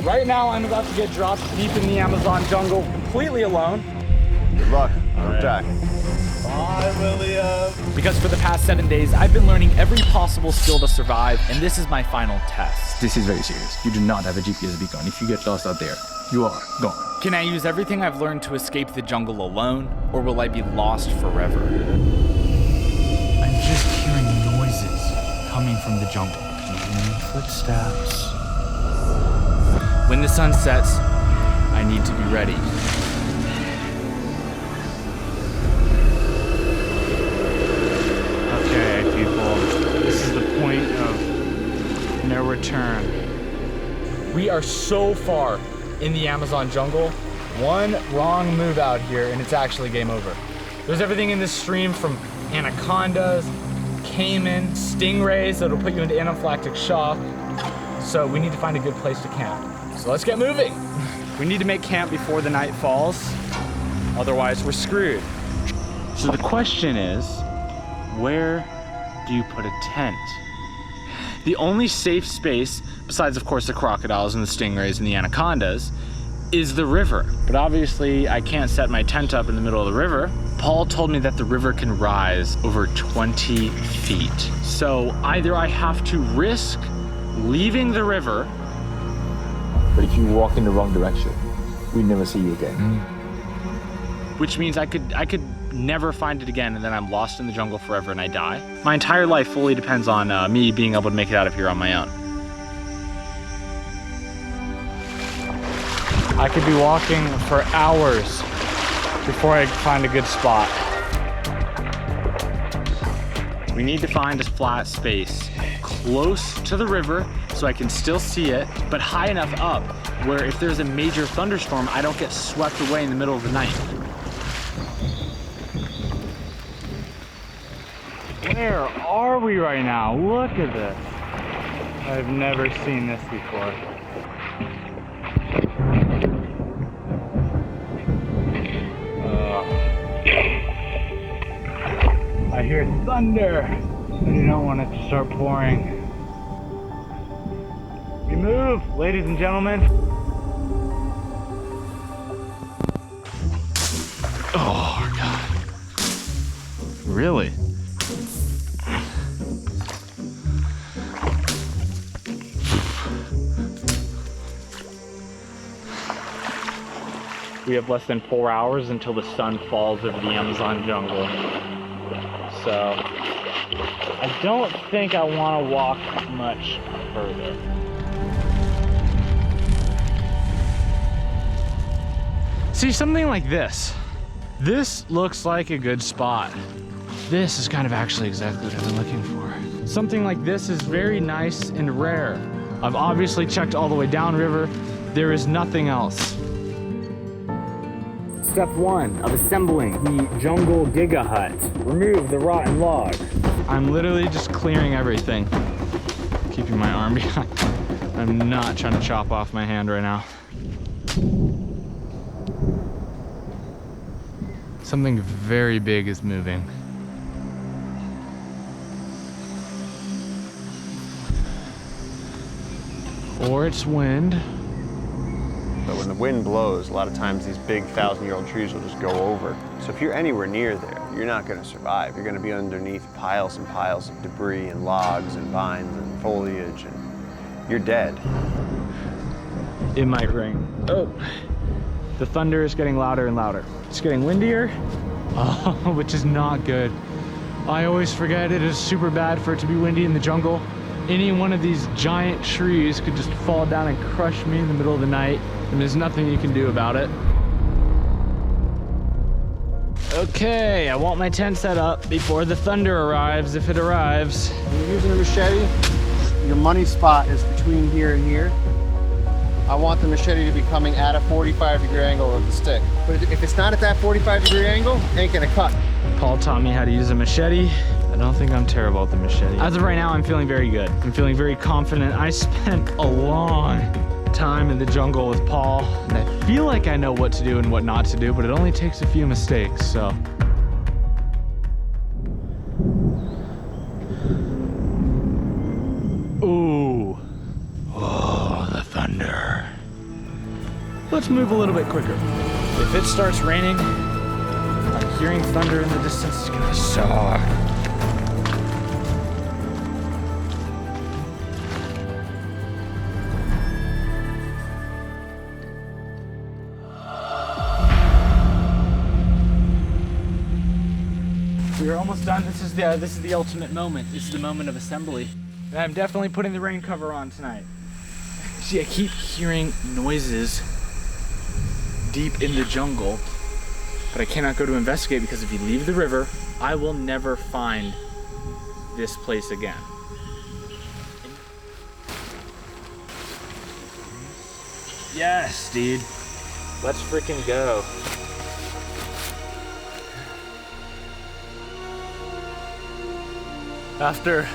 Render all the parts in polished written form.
Right now, I'm about to get dropped deep in the Amazon jungle, completely alone. Good luck. Right. Jack. Bye, William. Because for the past 7 days, I've been learning every possible skill to survive, and this is my final test. This is very serious. You do not have a GPS beacon. If you get lost out there, you are gone. Can I use everything I've learned to escape the jungle alone, or will I be lost forever? I'm just hearing noises coming from the jungle. Footsteps. When the sun sets, I need to be ready. Okay, people, this is the point of no return. We are so far in the Amazon jungle. One wrong move out here and it's actually game over. There's everything in this stream from anacondas, caiman, stingrays that'll put you into anaphylactic shock. So we need to find a good place to camp. So let's get moving. We need to make camp before the night falls. Otherwise we're screwed. So the question is, where do you put a tent? The only safe space, besides of course the crocodiles and the stingrays and the anacondas, is the river. But obviously I can't set my tent up in the middle of the river. Paul told me that the river can rise over 20 feet. So either I have to risk leaving the river. But if you walk in the wrong direction, we never see you again. Which means I could never find it again, and then I'm lost in the jungle forever and I die. My entire life fully depends on me being able to make it out of here on my own. I could be walking for hours before I find a good spot. We need to find a flat space close to the river so I can still see it, but high enough up where if there's a major thunderstorm, I don't get swept away in the middle of the night. Where are we right now? Look at this. I've never seen this before. I hear thunder. I do not want it to start pouring. We move, ladies and gentlemen. Oh, God. Really? We have less than 4 hours until the sun falls over the Amazon jungle. So, I don't think I want to walk much further. See, something like this. This looks like a good spot. This is kind of actually exactly what I've been looking for. Something like this is very nice and rare. I've obviously checked all the way downriver. There is nothing else. Step 1 of assembling the jungle giga hut. Remove the rotten log. I'm literally just clearing everything. Keeping my arm behind. I'm not trying to chop off my hand right now. Something very big is moving. Or it's wind. But when the wind blows, a lot of times these big 1,000-year-old trees will just go over. So if you're anywhere near there, you're not going to survive. You're going to be underneath piles and piles of debris and logs and vines and foliage, and you're dead. It might rain. Oh, the thunder is getting louder and louder. It's getting windier, which is not good. I always forget it is super bad for it to be windy in the jungle. Any one of these giant trees could just fall down and crush me in the middle of the night, and there's nothing you can do about it. Okay, I want my tent set up before the thunder arrives, if it arrives. When you're using a machete, your money spot is between here and here. I want the machete to be coming at a 45-degree angle of the stick. But if it's not at that 45-degree angle, it ain't gonna cut. Paul taught me how to use a machete. I don't think I'm terrible at the machete. As of right now, I'm feeling very good. I'm feeling very confident. I spent a long time in the jungle with Paul, and I feel like I know what to do and what not to do, but it only takes a few mistakes, so. Ooh. Oh, the thunder. let's move a little bit quicker. If it starts raining, I'm hearing thunder in the distance, it's gonna suck. We're almost done. This is the ultimate moment. This is the moment of assembly. And I'm definitely putting the rain cover on tonight. See, I keep hearing noises deep in the jungle, but I cannot go to investigate because if you leave the river, I will never find this place again. Yes, dude. Let's freaking go. After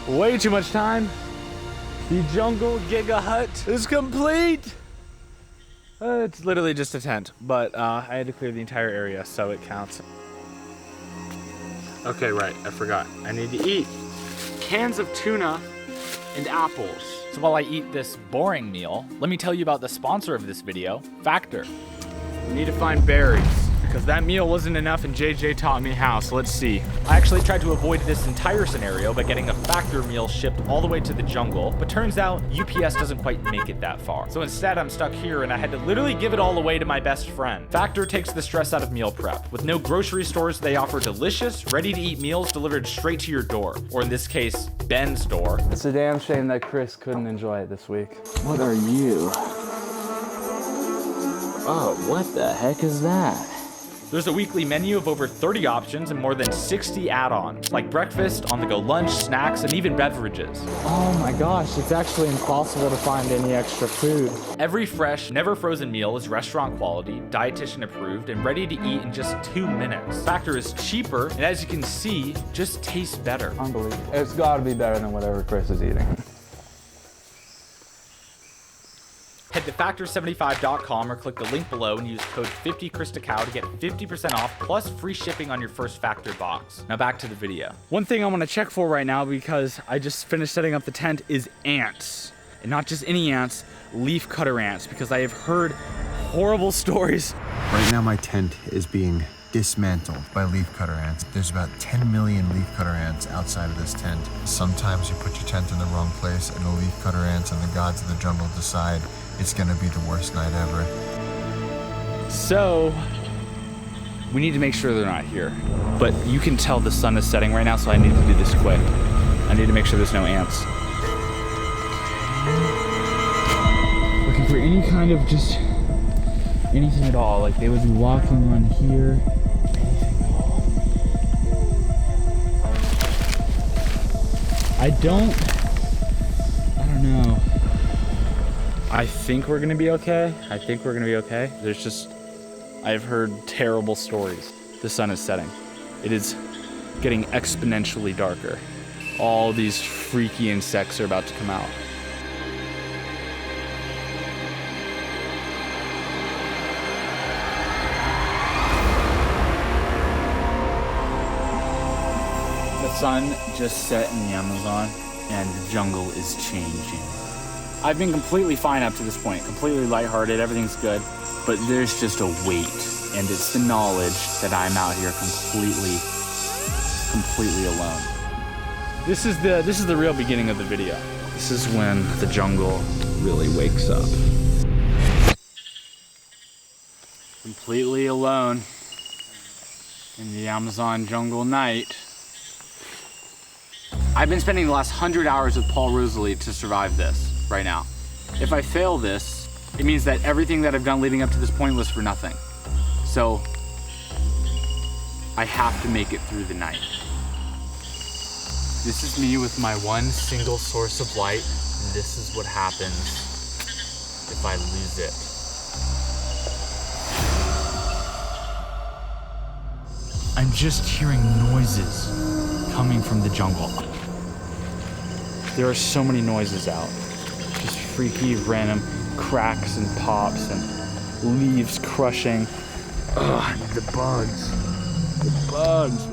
way too much time, the jungle giga hut is complete. It's literally just a tent, but I had to clear the entire area, so it counts. Okay, right, I forgot. I need to eat cans of tuna and apples. So while I eat this boring meal, let me tell you about the sponsor of this video, Factor. We need to find berries, because that meal wasn't enough and JJ taught me how, so let's see. I actually tried to avoid this entire scenario by getting a Factor meal shipped all the way to the jungle, but turns out UPS doesn't quite make it that far. So instead I'm stuck here and I had to literally give it all away to my best friend. Factor takes the stress out of meal prep. With no grocery stores, they offer delicious, ready-to-eat meals delivered straight to your door, or in this case, Ben's door. It's a damn shame that Chris couldn't enjoy it this week. What are you? Oh, what the heck is that? There's a weekly menu of over 30 options and more than 60 add-ons, like breakfast, on-the-go lunch, snacks, and even beverages. Oh my gosh, it's actually impossible to find any extra food. Every fresh, never frozen meal is restaurant quality, dietitian approved, and ready to eat in just 2 minutes. Factor is cheaper, and as you can see, just tastes better. Unbelievable. It's gotta be better than whatever Chris is eating. Head to factor75.com or click the link below and use code 50ChrisToCow to get 50% off plus free shipping on your first Factor box. Now back to the video. One thing I want to check for right now, because I just finished setting up the tent, is ants. And not just any ants, leaf cutter ants, because I have heard horrible stories. Right now my tent is being dismantled by leafcutter ants. There's about 10 million leafcutter ants outside of this tent. Sometimes you put your tent in the wrong place and the leafcutter ants and the gods of the jungle decide it's gonna be the worst night ever. So, we need to make sure they're not here. But you can tell the sun is setting right now, so I need to do this quick. I need to make sure there's no ants. Looking for any kind of just anything at all. Like they would be walking on here. Anything at all. I don't know. I think we're gonna be okay. There's just, I've heard terrible stories. The sun is setting. It is getting exponentially darker. All these freaky insects are about to come out. The sun just set in the Amazon and the jungle is changing. I've been completely fine up to this point, completely lighthearted, everything's good, but there's just a weight, and it's the knowledge that I'm out here completely alone. This is the real beginning of the video. This is when the jungle really wakes up. Completely alone in the Amazon jungle night. I've been spending the last 100 hours with Paul Rosalie to survive this right now. If I fail this, it means that everything that I've done leading up to this point was for nothing. So I have to make it through the night. This is me with my one single source of light, and this is what happens if I lose it. I'm just hearing noises coming from the jungle. There are so many noises out. Just freaky random cracks and pops and leaves crushing. Ugh, the bugs. The bugs.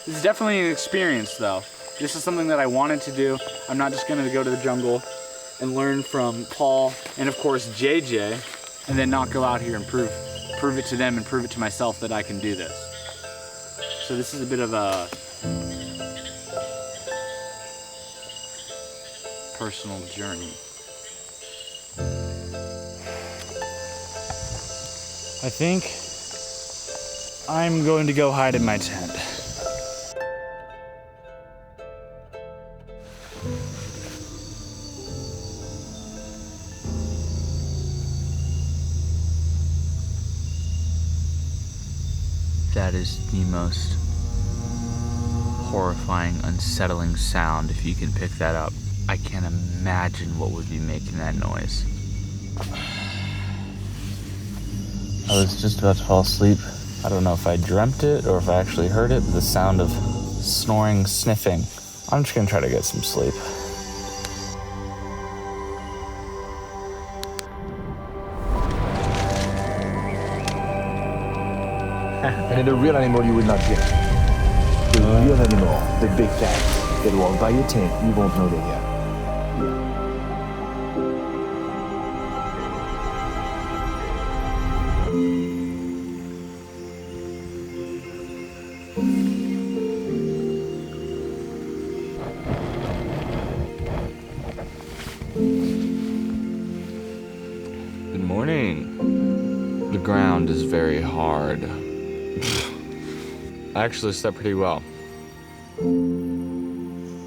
This is definitely an experience though. This is something that I wanted to do. I'm not just gonna go to the jungle and learn from Paul and of course JJ and then not go out here and prove it to them and prove it to myself that I can do this. So this is a bit of a personal journey. I think I'm going to go hide in my tent. That is the most horrifying, unsettling sound, if you can pick that up. I can't imagine what would be making that noise. I was just about to fall asleep. I don't know if I dreamt it or if I actually heard it, but the sound of snoring, sniffing. I'm just gonna try to get some sleep. And then the real animal you will not get. The real animal, the big cats that walk by your tent, you won't know they're here. Good morning. The ground is very hard. I actually slept pretty well.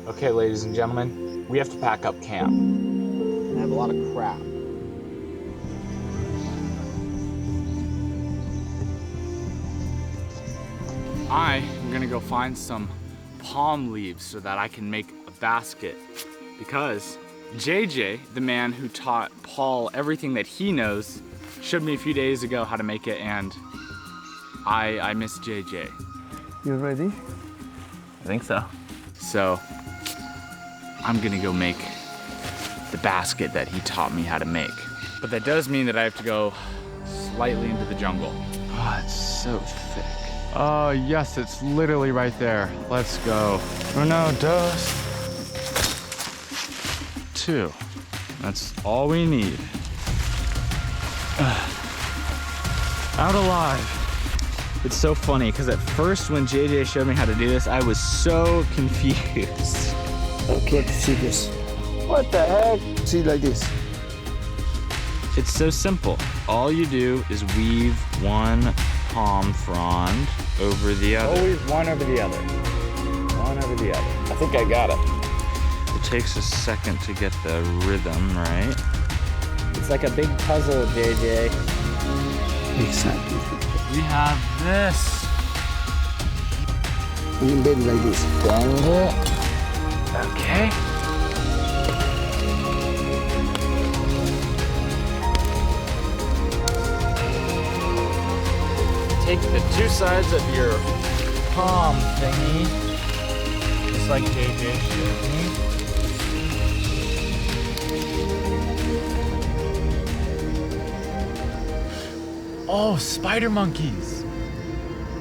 Okay, ladies and gentlemen, we have to pack up camp. I have a lot of crap. I am gonna go find some palm leaves so that I can make a basket because JJ, the man who taught Paul everything that he knows, showed me a few days ago how to make it, and I miss JJ. You ready? I think so. So, I'm gonna go make the basket that he taught me how to make. But that does mean that I have to go slightly into the jungle. Oh, it's so thick. Oh, yes, it's literally right there. Let's go. Oh no, dust. 2. That's all we need. Out alive. It's so funny because at first when JJ showed me how to do this, I was so confused. Okay, see this. What the heck? See like this. It's so simple. All you do is weave one palm frond over the other. Always one over the other. One over the other. I think I got it. It takes a second to get the rhythm right. It's like a big puzzle, JJ. Exactly. We have this. We embed it like this. Bend it. Okay. Take the 2 sides of your palm thingy, just like JJ showed me. Oh, spider monkeys.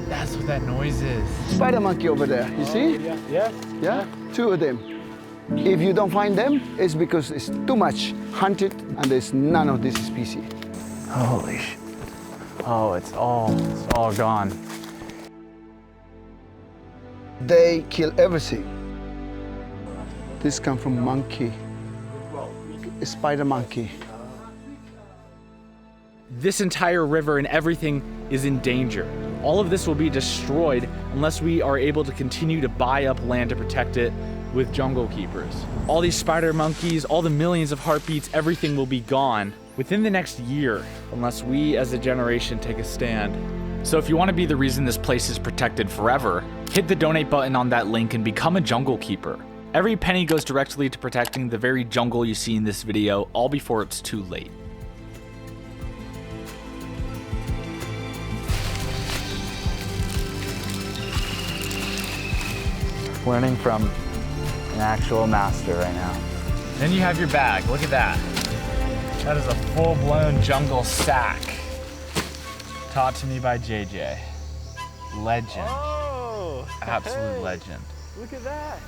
That's what that noise is. Spider monkey over there, you see? Yeah. Yeah? 2 of them. If you don't find them, it's because it's too much hunted and there's none of this species. Holy shit. Oh, it's all gone. They kill everything. This comes from monkey. A spider monkey. This entire river and everything is in danger. All of this will be destroyed unless we are able to continue to buy up land to protect it with jungle keepers. All these spider monkeys, all the millions of heartbeats, everything will be gone within the next year unless we as a generation take a stand. So if you want to be the reason this place is protected forever, hit the donate button on that link and become a jungle keeper. Every penny goes directly to protecting the very jungle you see in this video, all before it's too late. Learning from an actual master right now. Then you have your bag, look at that. That is a full-blown jungle sack. Taught to me by JJ. Legend. Oh! Absolute legend. Look at that.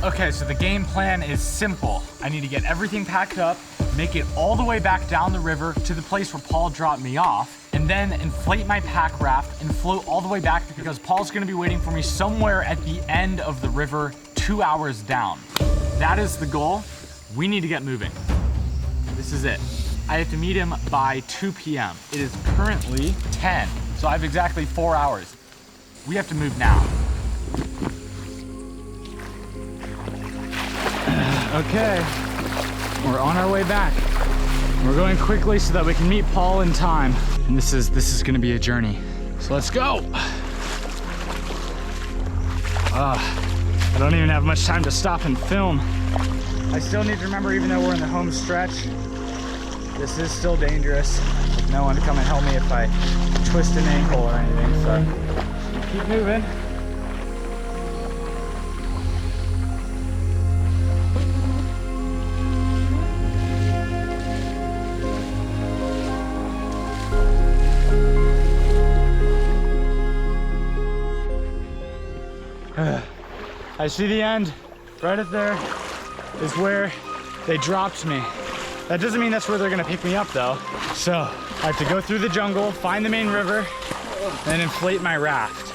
Okay, so the game plan is simple. I need to get everything packed up, make it all the way back down the river to the place where Paul dropped me off, and then inflate my pack raft and float all the way back because Paul's gonna be waiting for me somewhere at the end of the river 2 hours down. That is the goal. We need to get moving. This is it. I have to meet him by 2 p.m. It is currently 10, so I have exactly 4 hours. We have to move now. Okay, we're on our way back. We're going quickly so that we can meet Paul in time. And this is gonna be a journey. So let's go. I don't even have much time to stop and film. I still need to remember, even though we're in the home stretch, this is still dangerous. There's no one to come and help me if I twist an ankle or anything, so keep moving. I see the end. Right up there is where they dropped me. That doesn't mean that's where they're gonna pick me up though. So I have to go through the jungle, find the main river, and inflate my raft.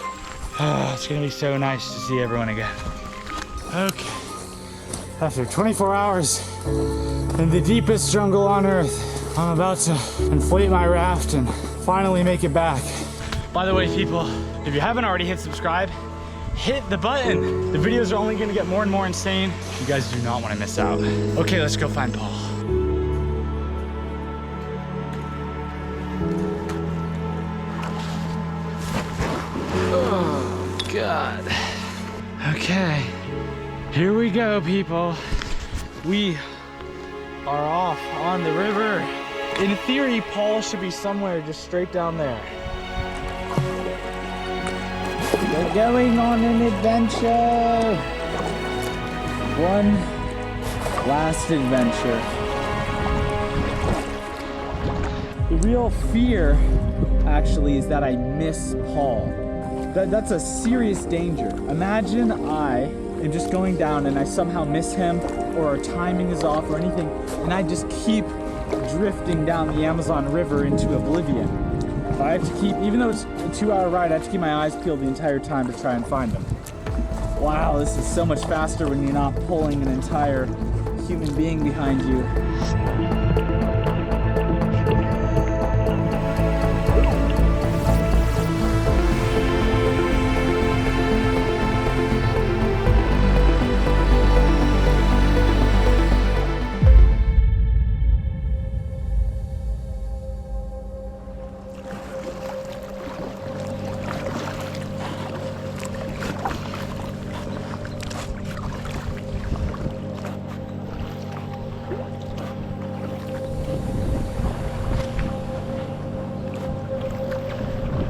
It's gonna be so nice to see everyone again. Okay. After 24 hours in the deepest jungle on earth, I'm about to inflate my raft and finally make it back. By the way, people, if you haven't already hit subscribe, hit the button. The videos are only gonna get more and more insane. You guys do not wanna miss out. Okay, let's go find Paul. Oh, God. Okay, here we go, people. We are off on the river. In theory, Paul should be somewhere just straight down there. We're going on an adventure. One last adventure. The real fear, actually, is that I miss Paul. That's a serious danger. Imagine I am just going down and I somehow miss him, or our timing is off or anything, and I just keep drifting down the Amazon River into oblivion. I have to keep, even though it's a 2-hour ride, I have to keep my eyes peeled the entire time to try and find them. Wow, this is so much faster when you're not pulling an entire human being behind you.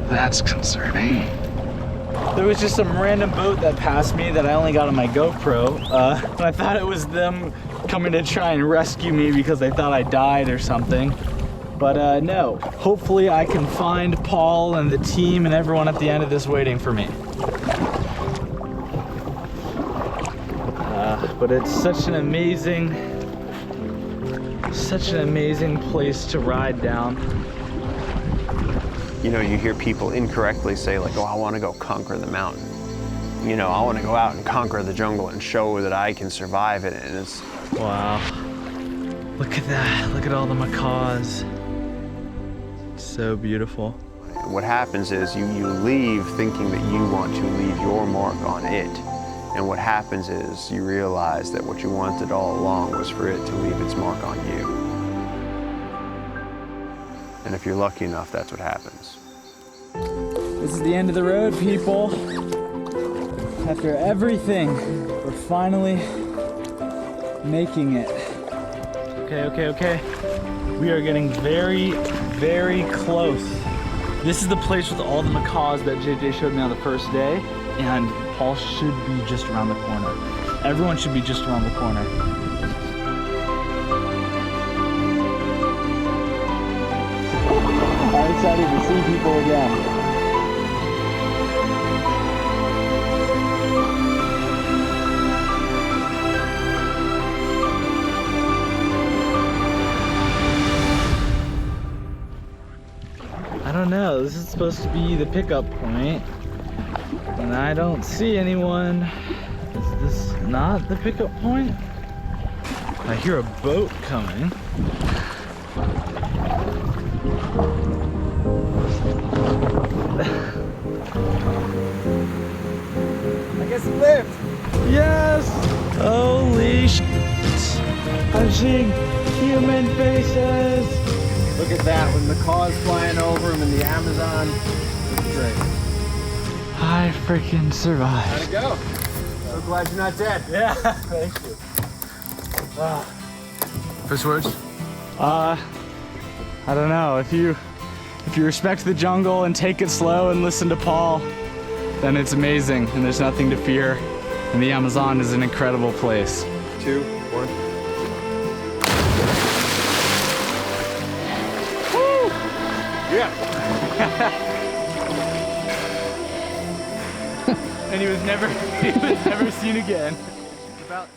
That's concerning. There was just some random boat that passed me that I only got on my GoPro. And I thought it was them coming to try and rescue me because they thought I died or something. But no, hopefully I can find Paul and the team and everyone at the end of this waiting for me. But it's such an amazing place to ride down. You know, you hear people incorrectly say like, oh, I want to go conquer the mountain. You know, I want to go out and conquer the jungle and show that I can survive it. And it's... Wow. Look at that. Look at all the macaws. So beautiful. What happens is you leave thinking that you want to leave your mark on it. And what happens is you realize that what you wanted all along was for it to leave its mark on you. And if you're lucky enough, that's what happens. This is the end of the road, people. After everything, we're finally making it. Okay. We are getting very, very close. This is the place with all the macaws that JJ showed me on the first day, and Paul should be just around the corner. Everyone should be just around the corner. I'm excited to see people again. supposed to be the pickup point, and I don't see anyone. Is this not the pickup point? I hear a boat coming. I guess it lived. Yes! Holy shit! I'm seeing human faces! Look at that, when the car's flying over him in the Amazon. It's great. I freaking survived. How'd it go? So glad you're not dead. Yeah, thank you. First words? I don't know. If you respect the jungle and take it slow and listen to Paul, then it's amazing and there's nothing to fear. And the Amazon is an incredible place. 2, 1. Yeah. And he was never seen again. About